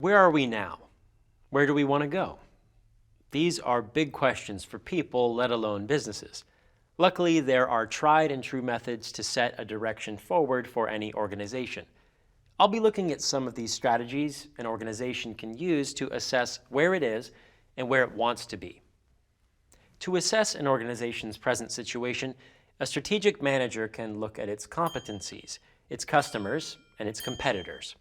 Where are we now? Where do we want to go? These are big questions for people, let alone businesses. Luckily, there are tried and true methods to set a direction forward for any organization. I'll be looking at some of these strategies an organization can use to assess where it is and where it wants to be. To assess an organization's present situation, a strategic manager can look at its competencies, its customers, and its competitors.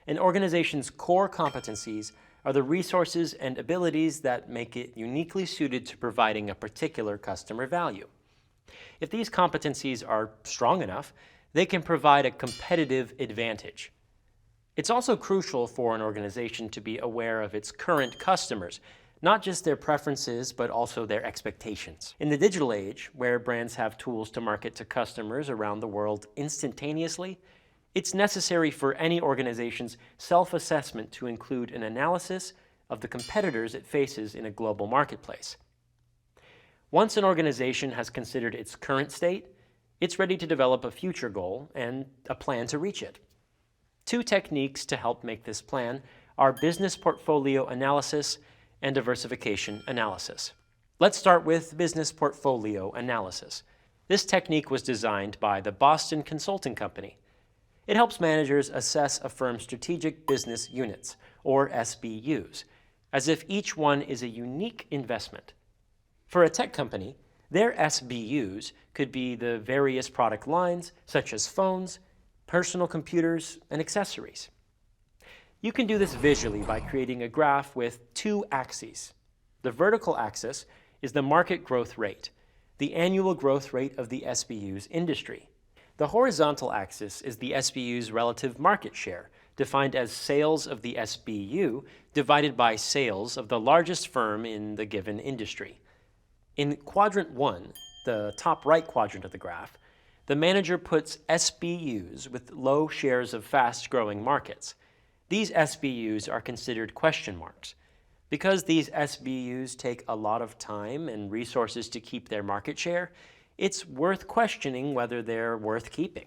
An organization's core competencies are the resources and abilities that make it uniquely suited to providing a particular customer value. If these competencies are strong enough, they can provide a competitive advantage. It's also crucial for an organization to be aware of its current customers, not just their preferences, but also their expectations. In the digital age, where brands have tools to market to customers around the world instantaneously, it's necessary for any organization's self-assessment to include an analysis of the competitors it faces in a global marketplace. Once an organization has considered its current state, it's ready to develop a future goal and a plan to reach it. Two techniques to help make this plan are business portfolio analysis and diversification analysis. Let's start with business portfolio analysis. This technique was designed by the Boston Consulting Company. It helps managers assess a firm's strategic business units, or SBUs, as if each one is a unique investment. For a tech company, their SBUs could be the various product lines, such as phones, personal computers, and accessories. You can do this visually by creating a graph with two axes. The vertical axis is the market growth rate, the annual growth rate of the SBU's industry. The horizontal axis is the SBU's relative market share, defined as sales of the SBU divided by sales of the largest firm in the given industry. In Quadrant 1, the top right quadrant of the graph, the manager puts SBUs with low shares of fast-growing markets. These SBUs are considered question marks. Because these SBUs take a lot of time and resources to keep their market share, it's worth questioning whether they're worth keeping.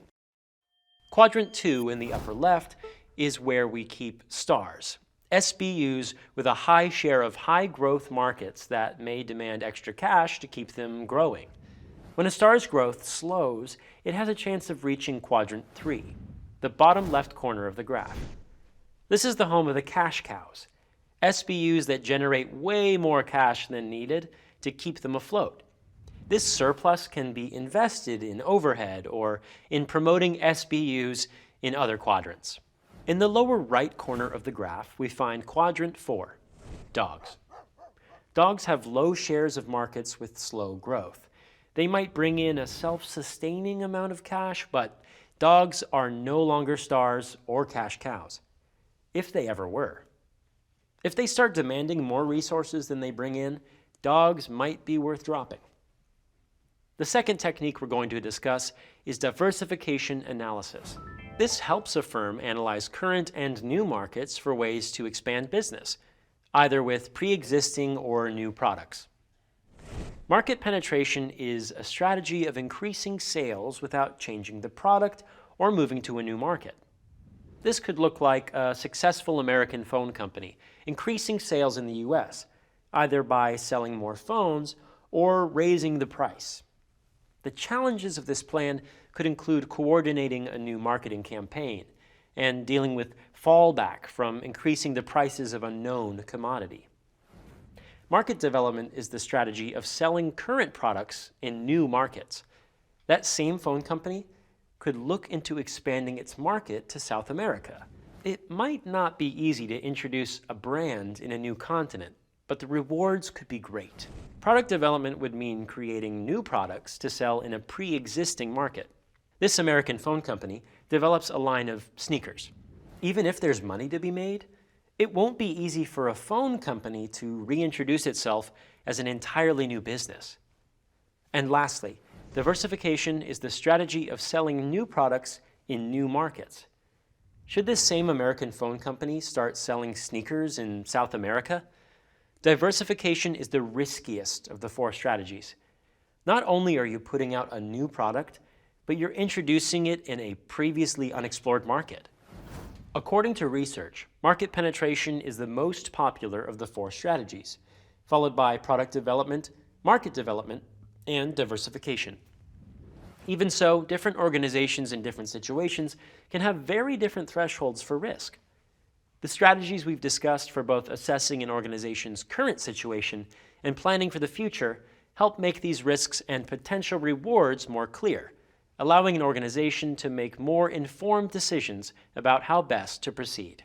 Quadrant 2 in the upper left is where we keep stars, SBUs with a high share of high-growth markets that may demand extra cash to keep them growing. When a star's growth slows, it has a chance of reaching Quadrant 3, the bottom left corner of the graph. This is the home of the cash cows, SBUs that generate way more cash than needed to keep them afloat. This surplus can be invested in overhead or in promoting SBUs in other quadrants. In the lower right corner of the graph, we find Quadrant 4, dogs. Dogs have low shares of markets with slow growth. They might bring in a self-sustaining amount of cash, but dogs are no longer stars or cash cows, if they ever were. If they start demanding more resources than they bring in, dogs might be worth dropping. The second technique we're going to discuss is diversification analysis. This helps a firm analyze current and new markets for ways to expand business, either with pre-existing or new products. Market penetration is a strategy of increasing sales without changing the product or moving to a new market. This could look like a successful American phone company increasing sales in the US, either by selling more phones or raising the price. The challenges of this plan could include coordinating a new marketing campaign and dealing with fallback from increasing the prices of a known commodity. Market development is the strategy of selling current products in new markets. That same phone company could look into expanding its market to South America. It might not be easy to introduce a brand in a new continent, but the rewards could be great. Product development would mean creating new products to sell in a pre-existing market. This American phone company develops a line of sneakers. Even if there's money to be made, it won't be easy for a phone company to reintroduce itself as an entirely new business. And lastly, diversification is the strategy of selling new products in new markets. Should this same American phone company start selling sneakers in South America? Diversification is the riskiest of the four strategies. Not only are you putting out a new product, but you're introducing it in a previously unexplored market. According to research, market penetration is the most popular of the four strategies, followed by product development, market development, and diversification. Even so, different organizations in different situations can have very different thresholds for risk. The strategies we've discussed for both assessing an organization's current situation and planning for the future help make these risks and potential rewards more clear, allowing an organization to make more informed decisions about how best to proceed.